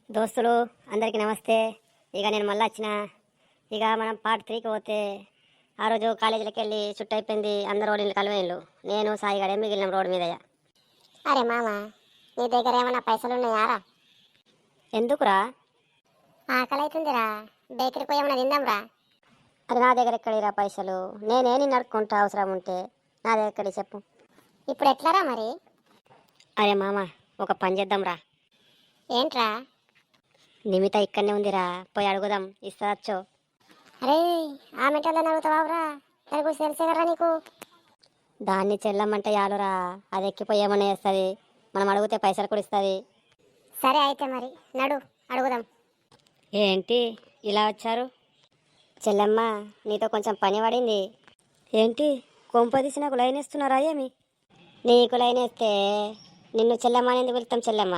దోస్తులు అందరికీ నమస్తే. ఇక నేను మళ్ళీ వచ్చిన. ఇక మనం పార్ట్ 3కి పోతే ఆ రోజు కాలేజీలోకి వెళ్ళి చుట్టూ అయిపోయింది. అందరు రోడ్లు కలవేళ్ళు, నేను సాయిగాడే మిగిలిన రోడ్డు మీదయ్యా. అరే మామ, నీ దగ్గర ఏమన్నా పైసలు ఉన్నాయారా? ఎందుకురా? ఆకలి అవుతుందిరా, బేకరీ పోయి ఏమన్నా తిందాంరా. అది నా దగ్గర ఎక్కడిరా పైసలు? నేనే నిన్ను అడుక్కుంటా అవసరం ఉంటే. నా దగ్గర ఎక్కడి చెప్పు. ఇప్పుడు ఎట్లారా మరి? అరే మామ, ఒక పని చేద్దాంరా. ఏంట్రా? నిమిత ఇక్కడనే ఉందిరా, పోయి అడుగుదాం, ఇస్తుందచ్చో. అరే, ఆ మెటల్లో అడుగుతావారా? దాని గురించి తెలిసే కదా నీకు. దాన్ని చెల్లమంటే యాలురా, అది ఎక్కిపోయేమని వేస్తుంది. మనం అడిగితే పైసలు కూడా ఇస్తుంది. సరే అయితే మరి నడు అడుగుదాం. ఏంటి ఇలా వచ్చారు? చెల్లెమ్మ, నీతో కొంచెం పని పడింది. ఏంటి కొంపదీసి నాకు లైన్ వేస్తున్నారా ఏమి? నీకు లైన్ వేస్తే నిన్ను చెల్లెమ్మ అని ఎందుకు పిలుస్తాం చెల్లెమ్మ?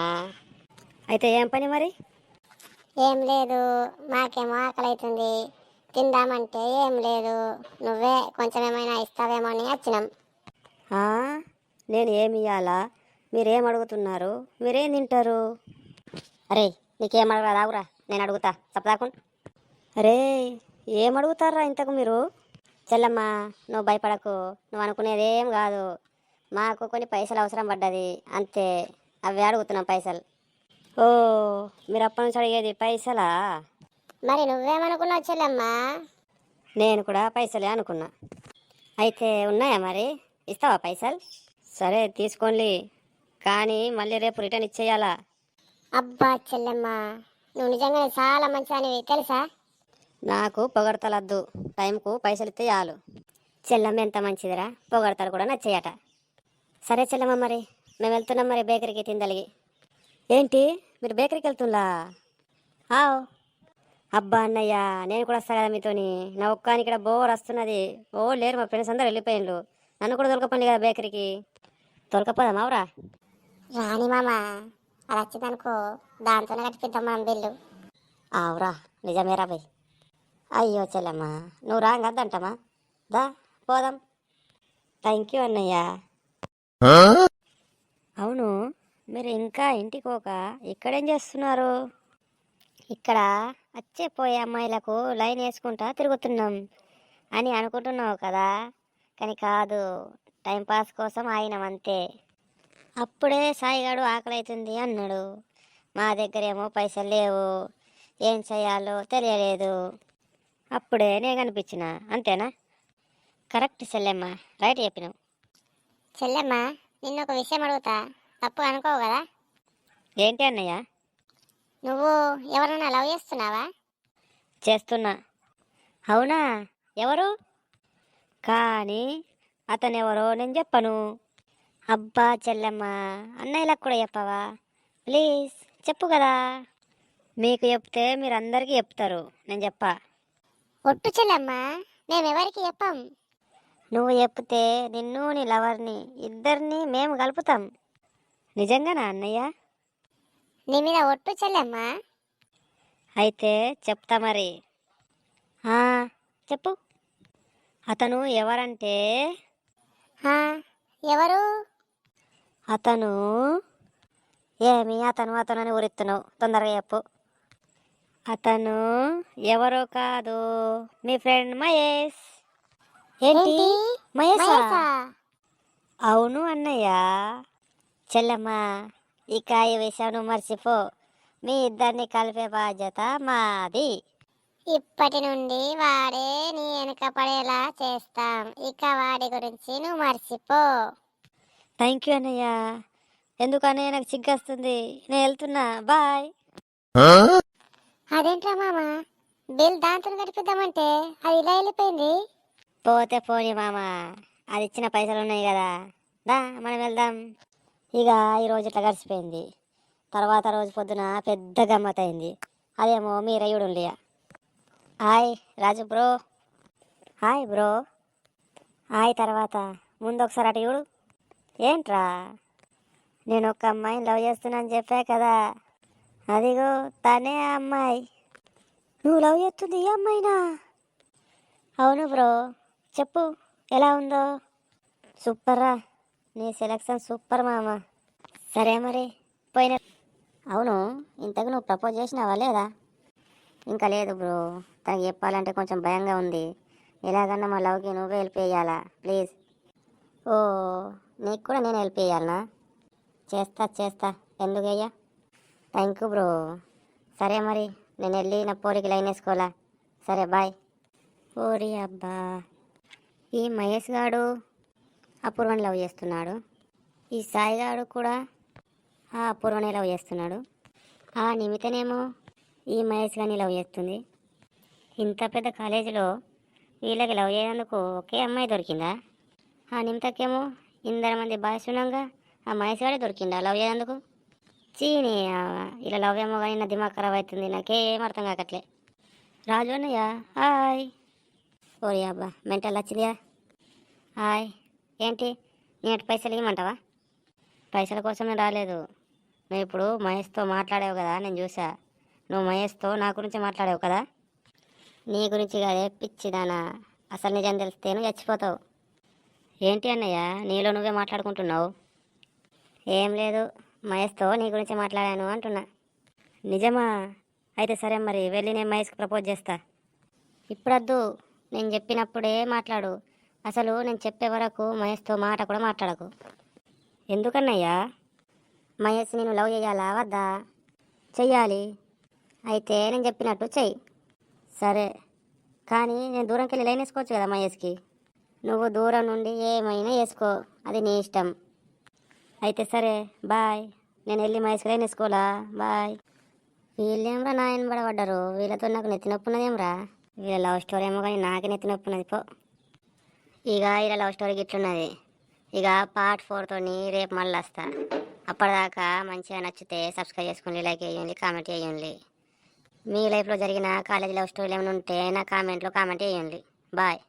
అయితే ఏం పని మరి? ఏం లేదు, మాకేమో ఆకలి అవుతుంది, తిందామంటే ఏం లేదు. నువ్వే కొంచెం ఏమైనా ఇస్తావేమో అని వచ్చినాం. ఆ, నేను ఏమి ఇవ్వాలా? మీరేం అడుగుతున్నారు? మీరేం తింటారు? అరే, నీకేం అడగరా? రావురా, నేను అడుగుతా చెప్పదాకుండా. అరే, ఏం అడుగుతారా ఇంతకు మీరు? చెల్లమ్మ, నువ్వు భయపడకు. నువ్వు అనుకునేదేం కాదు. మాకు కొన్ని పైసలు అవసరం పడ్డది అంతే, అవి అడుగుతున్నాం పైసలు. ఓ, మీరు అప్పటి నుంచి అడిగేది పైసలా? మరి నువ్వేమనుకున్నావు చెల్లెమ్మా? నేను కూడా పైసలే అనుకున్నా. అయితే ఉన్నాయా మరి? ఇస్తావా పైసలు? సరే తీసుకోండి, కానీ మళ్ళీ రేపు రిటర్న్ ఇచ్చేయాలా? అబ్బా చెల్లెమ్మా, నువ్వు నిజంగానే చాలా మంచిదానివి తెలుసా. నాకు పొగడతలద్దు, టైంకు పైసలు ఇస్తే చాలు. చెల్లమ్మ ఎంత మంచిదిరా, పొగడతలు కూడా నచ్చేయట. సరే చెల్లమ్మ, మరి మేము వెళ్తున్నాం మరి బేకరీకి తిందలిగి. ఏంటి మీరు బేకరీకి వెళ్తుందా? ఆవ్. అబ్బా అన్నయ్య, నేను కూడా వస్తా కదా మీతోని. నా ఒక్కని ఇక్కడ బోర్ వస్తున్నది. ఓ లేరు, మా ఫ్రెండ్స్ అందరూ వెళ్ళిపోయిండ్రు. నన్ను కూడా తొలకపోండి కదా బేకరీకి. తొలకపోదాం అవరా? రాని మామ, అది వచ్చిందనుకో, దాంతోనే కట్టిపిద్దాం మనం బిల్లు. ఆవురా, నిజమేరా బయ్. అయ్యో చెల్లమ్మ, నువ్వు రాంగద్దంటమా? దా పోదాం. థ్యాంక్ యూ అన్నయ్య. అవును, మీరు ఇంకా ఇంటికి పోక ఇక్కడేం చేస్తున్నారు? ఇక్కడ వచ్చే పోయే అమ్మాయిలకు లైన్ వేసుకుంటా తిరుగుతున్నాం అని అనుకుంటున్నావు కదా, కానీ కాదు, టైంపాస్ కోసం ఆగినాం అంతే. అప్పుడే సాయిగాడు ఆకలి అవుతుంది అన్నాడు. మా దగ్గర ఏమో పైసలు లేవు, ఏం చేయాలో తెలియలేదు. అప్పుడే నేను కనిపించిన, అంతేనా? కరెక్ట్ చెల్లెమ్మ, రైట్ చెప్పినావు. చెల్లెమ్మా, నిన్న ఒక విషయం అడుగుతా, తప్పు అనుకోవు కదా? ఏంటి అన్నయ్య? నువ్వు ఎవరన్నా లవ్ చేస్తున్నావా? చేస్తున్నా. అవునా? ఎవరు? కానీ అతనెవరో నేను చెప్పను. అబ్బా చెల్లెమ్మ, అన్నయ్యలకు కూడా చెప్పవా? ప్లీజ్ చెప్పు కదా. మీకు చెప్తే మీరు అందరికీ చెప్తారు, నేను చెప్పా. ఒట్టు చెల్లెమ్మా, మేమెవరికి చెప్పాం. నువ్వు చెప్తే నిన్ను నీ లవర్ని ఇద్దరిని మేము కలుపుతాం. నిజంగానా అన్నయ్య? నీ మీద ఒట్టు చెల్లెమ్మా. అయితే చెప్తా మరి. ఆ, చెప్పు. అతను ఎవరంటే, హా, ఎవరు? అతను ఏమి అతను అతను అని ఊరిస్తున్నావు, తొందరగా చెప్పు. అతను ఎవరో కాదు, మీ ఫ్రెండ్ మహేష్. ఏంటి మహేషా? మహేశా? అవును అన్నయ్య. చెల్లమ్మ, ఇక ఈ విషయం నువ్వు మర్చిపో. మీ ఇద్దరిని కలిపే బాధ్యత మాది. ఇప్పటి నుండి వాడే నీ వెనక పడేలా చేస్తాం, ఇక వాడి గురించి నువ్వు మర్చిపో. థ్యాంక్ యూ అన్నయ్య. ఎందుకనే నాకు చిగ్గొస్తుంది, నేను వెళ్తున్నా, బాయ్. అదేంట్రా మామ, బిల్ దాంతో గడిపిద్దామంటే అది ఇలా వెళ్ళిపోయింది. పోతే పోనీ మామ, అది ఇచ్చిన పైసలు ఉన్నాయి కదా, దా మనం వెళ్దాం. ఇక ఈరోజు ఇట్లా గడిచిపోయింది. తర్వాత రోజు పొద్దున పెద్ద గమ్మత్ అయింది. అదేమో మీరయ్యుడు. హాయ్ రాజు బ్రో. Hi bro. హాయ్ తర్వాత ముందు ఒకసారి అటు చూడు. ఏంట్రా? నేను ఒక అమ్మాయిని లవ్ చేస్తున్నాను చెప్పా కదా, అదిగో తనే ఆ అమ్మాయి. నువ్వు లవ్ చేస్తుంది ఈ అమ్మాయినా? అవును బ్రో, చెప్పు ఎలా ఉందో. సూపర్ రా, నీ సెలక్షన్ సూపర్ మామ. సరే మరి పోయిన అవును, ఇంతకు నువ్వు ప్రపోజ్ చేసినావా లేదా? ఇంకా లేదు బ్రో, తనకి చెప్పాలంటే కొంచెం భయంగా ఉంది. ఎలాగన్నా మా లవ్కి నువ్వే హెల్ప్ చేయాలా ప్లీజ్. ఓ, నీకు కూడా నేను హెల్ప్ చేయాలనా? చేస్తా, ఎందుకు అయ్యా? Thank you bro. సరే మరి, నేను వెళ్ళి నా పోరికి లైన్ వేసుకోవాలా. సరే బాయ్. ఓరి అబ్బా, ఈ మహేష్ గాడు అపూర్వని లవ్ చేస్తున్నాడు, ఈ సాయి గాడు కూడా ఆ అపూర్వని లవ్ చేస్తున్నాడు, ఆ నిమితనేమో ఈ మహేష్ గారిని లవ్ చేస్తుంది. ఇంత పెద్ద కాలేజీలో వీళ్ళకి లవ్ చేయడానికి ఒకే అమ్మాయి దొరికిందా? ఆ నిమితకేమో 2 మంది బాయ్స్ ఉన్నాగా ఆ మహేష్ గాడే దొరికిందా లవ్ చేయడానికి? చీని ఇలా లవ్ ఏమో కానీ నా దిమాగ్ ఖరాబ్ అవుతుంది, నాకేం అర్థం కాకట్లే. రాజు అన్నయ్య, హాయ్. ఓరి అబ్బా, మెంటల్ వచ్చిందిగా. హాయ్. ఏంటి, నేను పైసలు ఇవ్వమంటావా? పైసల కోసం నేను రాలేదు. నువ్వు ఇప్పుడు మహేష్తో మాట్లాడావు కదా, నేను చూసా. నువ్వు మహేష్తో నా గురించి మాట్లాడావు కదా. నీ గురించి కాదే పిచ్చిదానా, అసలు నిజం తెలిస్తే నువ్వు చచ్చిపోతావు. ఏంటి అన్నయ్య, నీలో నువ్వే మాట్లాడుకుంటున్నావు? ఏం లేదు, మహేష్తో నీ గురించి మాట్లాడాను అంటున్నా. నిజమా? అయితే సరే మరి, వెళ్ళి నేను మహేష్కి ప్రపోజ్ చేస్తా. ఇప్పుడొద్దు, నేను చెప్పినప్పుడే మాట్లాడు. అసలు నేను చెప్పే వరకు మహేష్తో మాట కూడా మాట్లాడకు. ఎందుకన్నయ్యా? మహేష్ నేను లవ్ చేయాలా వద్దా? చెయ్యాలి. అయితే నేను చెప్పినట్టు చెయ్యి. సరే, కానీ నేను దూరంకి వెళ్ళి లైన్ వేసుకోవచ్చు కదా మహేష్కి. నువ్వు దూరం నుండి ఏమైనా వేసుకో, అది నీ ఇష్టం. అయితే సరే బాయ్, నేను వెళ్ళి మహేష్కి లైన్ వేసుకోవాలా. బాయ్. వీళ్ళేమరా నా వెనబడబడ్డారు, వీళ్ళతో నాకు నెత్తి నొప్పి ఉన్నదేమ్రా. వీళ్ళ లవ్ స్టోరీ ఏమో కానీ నాకే నెత్తి నొప్పి ఉన్నది పో. ఇక వీళ్ళ లవ్ స్టోరీ గిట్లున్నది. ఇక పార్ట్ 4 రేపు మళ్ళీ వస్తా. అప్పటిదాకా మంచిగా నచ్చితే సబ్స్క్రైబ్ చేసుకోండి, లైక్ చేయండి, కామెంట్ చేయండి. మీ లైఫ్లో జరిగిన కాలేజీ లవ్ స్టోరీలు ఏమైనా ఉంటే నా కామెంట్లో కామెంట్ చేయండి. బాయ్.